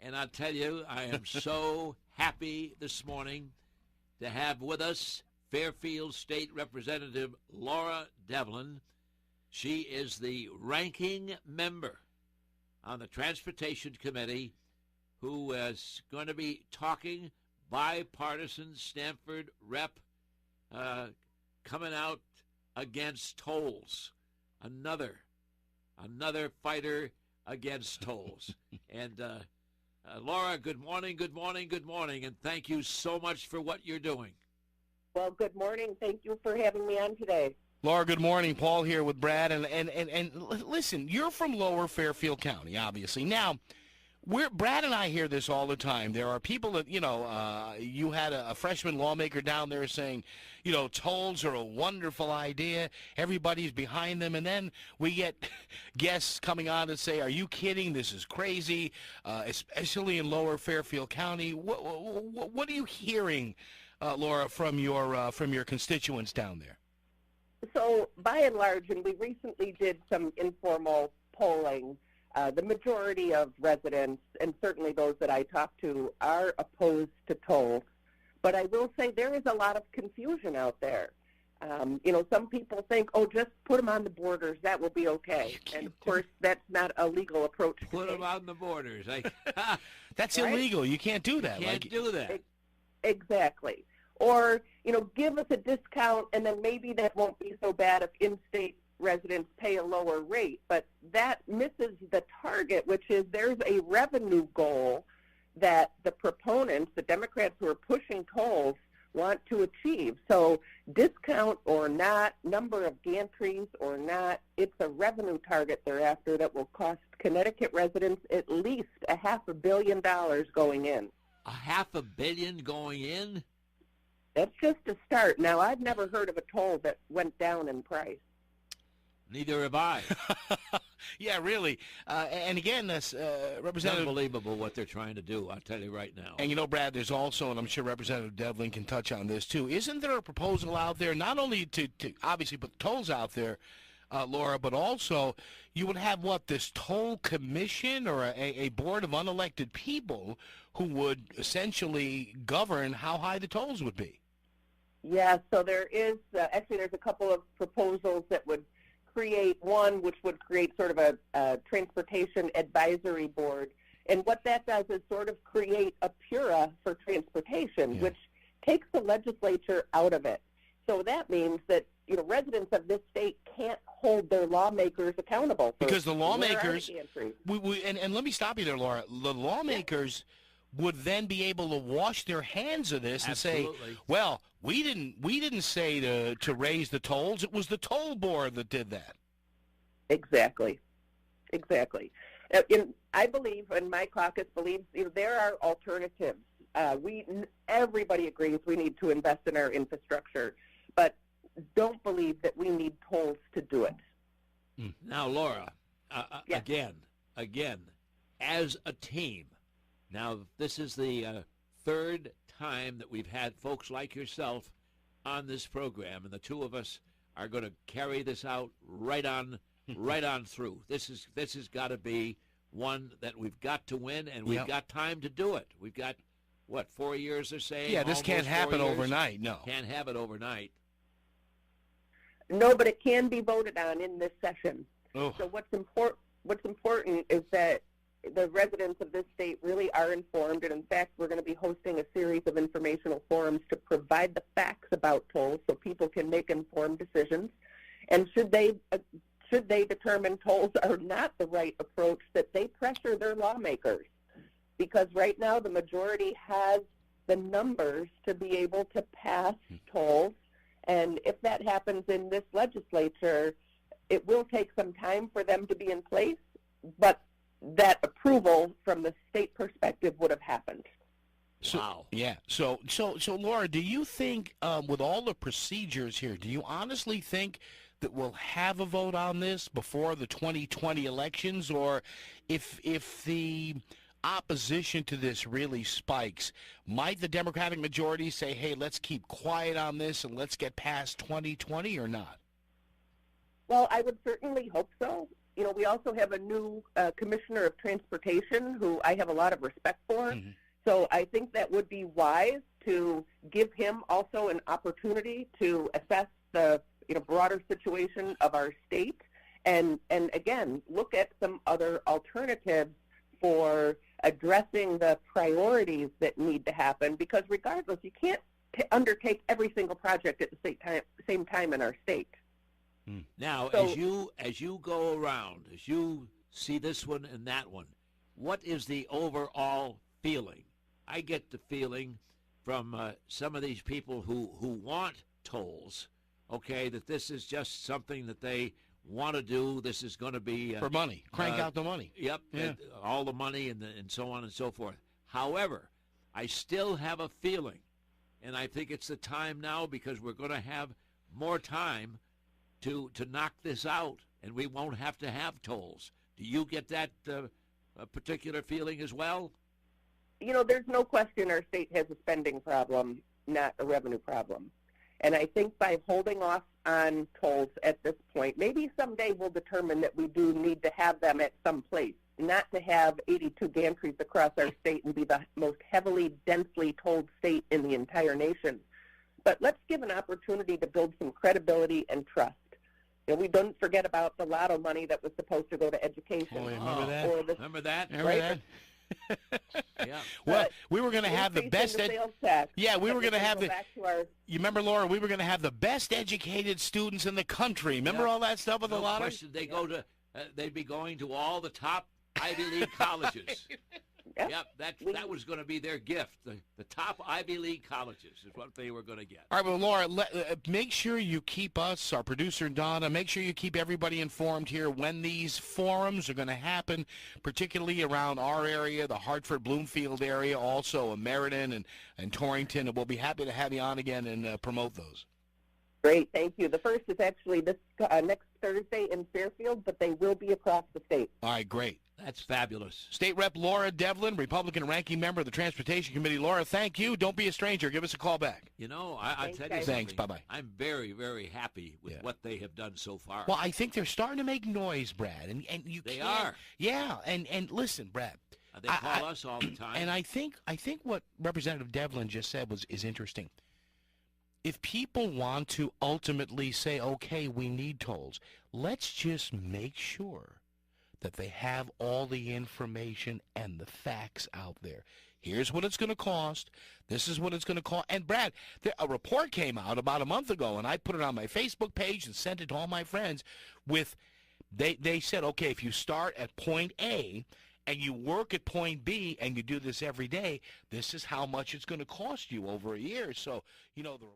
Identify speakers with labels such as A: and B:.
A: And I tell you, I am so happy this morning to have with us Fairfield State Representative Laura Devlin. She is the ranking member on the Transportation Committee who is going to be talking bipartisan Stanford rep coming out against tolls. Another fighter against tolls. And Laura, good morning, and thank you so much for what you're doing.
B: Well, good morning. Thank you for having me on today.
C: Laura, good morning. Paul here with Brad. And listen, you're from Lower Fairfield County, obviously. Now, Brad and I hear this all the time. There are people that, you had a freshman lawmaker down there saying, tolls are a wonderful idea. Everybody's behind them. And then we get guests coming on and say, are you kidding? This is crazy, especially in Lower Fairfield County. What are you hearing, Laura, from your constituents down there?
B: So, by and large, and we recently did some informal polling, the majority of residents, and certainly those that I talk to, are opposed to tolls. But I will say there is a lot of confusion out there. Some people think, just put them on the borders, that will be okay. And, of course, that's not a legal approach.
A: Put them on the borders.
C: That's right? Illegal. You can't do that.
A: You can't do that.
B: Exactly. Or, give us a discount, and then maybe that won't be so bad if in-state residents pay a lower rate. But that misses the target, which is there's a revenue goal that the proponents, the Democrats who are pushing tolls, want to achieve. So discount or not, number of gantries or not, it's a revenue target they're after that will cost Connecticut residents at least $500 million going in.
A: $500 million going in?
B: That's just a start. Now, I've never heard of a toll that went down in price.
A: Neither have I.
C: Yeah, really. And again, this Representative...
A: Unbelievable what they're trying to do, I'll tell you right now.
C: And Brad, there's also, and I'm sure Representative Devlin can touch on this too, isn't there a proposal out there, not only to obviously put tolls out there, Laura, but also you would have, this toll commission or a board of unelected people who would essentially govern how high the tolls would be?
B: Yeah, so there is, actually there's a couple of proposals that would create one, which would create sort of a transportation advisory board. And what that does is sort of create a PURA for transportation, which takes the legislature out of it. So that means that, residents of this state can't hold their lawmakers accountable.
C: Because the lawmakers, and let me stop you there, Laura. The lawmakers would then be able to wash their hands of this and say, well, we didn't say to raise the tolls. It was the toll board that did that. Exactly.
B: I believe, and my caucus believes, there are alternatives. Everybody agrees we need to invest in our infrastructure, but don't believe that we need tolls to do it.
A: Now, Laura, again, as a team, now this is the third time that we've had folks like yourself on this program, and the two of us are going to carry this out right on through. This has got to be one that we've got to win, and we've got time to do it. We've got, 4 years they're saying?
C: Yeah, this can't happen overnight, no.
A: Can't have it overnight.
B: No, but it can be voted on in this session.
C: Oh.
B: So what's important is that the residents of this state really are informed, and in fact, we're going to be hosting a series of informational forums to provide the facts about tolls so people can make informed decisions. And should they determine tolls are not the right approach, that they pressure their lawmakers. Because right now, the majority has the numbers to be able to pass tolls. And if that happens in this legislature, it will take some time for them to be in place, but that approval from the state perspective would have happened.
C: Wow. Yeah. So, Laura, do you think, with all the procedures here, do you honestly think that we'll have a vote on this before the 2020 elections? Or if the opposition to this really spikes, might the Democratic majority say, hey, let's keep quiet on this and let's get past 2020 or not?
B: Well, I would certainly hope so. we also have a new Commissioner of Transportation who I have a lot of respect for.
C: Mm-hmm.
B: So I think that would be wise to give him also an opportunity to assess the broader situation of our state and again, look at some other alternatives for addressing the priorities that need to happen, because regardless, you can't undertake every single project at the same time in our state.
A: Now,
B: So,
A: as you go around, as you see this one and that one, what is the overall feeling? I get the feeling from some of these people who want tolls, okay, that this is just something that they want to do. This is going to be
C: For money. Crank out the money.
A: Yep,
C: Yeah.
A: all the money and so on and so forth. However, I still have a feeling, and I think it's the time now, because we're going to have more time to knock this out, and we won't have to have tolls. Do you get that particular feeling as well?
B: there's no question our state has a spending problem, not a revenue problem. And I think by holding off on tolls at this point, maybe someday we'll determine that we do need to have them at some place, not to have 82 gantries across our state and be the most heavily, densely tolled state in the entire nation. But let's give an opportunity to build some credibility and trust. We don't forget about the lotto money that was supposed to go to education.
C: Oh, yeah, remember that?
B: Or the,
A: Remember that?
C: Remember that?
A: Yeah.
C: Well, we were going to have the
B: increase
C: best.
B: in the sales tax.
C: Yeah, we were going to have
B: Go back to our,
C: You remember, Laura? We were going to have the best educated students in the country. Remember
A: Yeah.
C: all that stuff with the
A: No
C: lottery?
A: question. They go to. They'd be going to all the top Ivy League colleges.
B: Yep.
A: Yep, that was going to be their gift. The top Ivy League colleges is what they were going to get.
C: All right, well, Laura, make sure you keep us, our producer Donna, make sure you keep everybody informed here when these forums are going to happen, particularly around our area, the Hartford, Bloomfield area, also Meriden and Torrington, and we'll be happy to have you on again and promote those.
B: Great, thank you. The first is actually this next Thursday in Fairfield, but they will be across the state.
C: All right, great.
A: That's fabulous.
C: State Rep Laura Devlin, Republican ranking member of the Transportation Committee. Laura, thank you. Don't be a stranger. Give us a call back.
A: I
B: Thanks,
A: tell you
B: guys.
A: something.
C: Thanks. Bye-bye.
A: I'm very, very happy with what they have done so far.
C: Well, I think they're starting to make noise, Brad, and you
A: They
C: can't.
A: are.
C: Yeah, and listen, Brad.
A: They call us all the time.
C: And I think what Representative Devlin just said is interesting. If people want to ultimately say, okay, we need tolls, let's just make sure that they have all the information and the facts out there. Here's what it's going to cost. This is what it's going to cost. And, Brad, a report came out about a month ago, and I put it on my Facebook page and sent it to all my friends with, they said, okay, if you start at point A and you work at point B and you do this every day, this is how much it's going to cost you over a year. So, the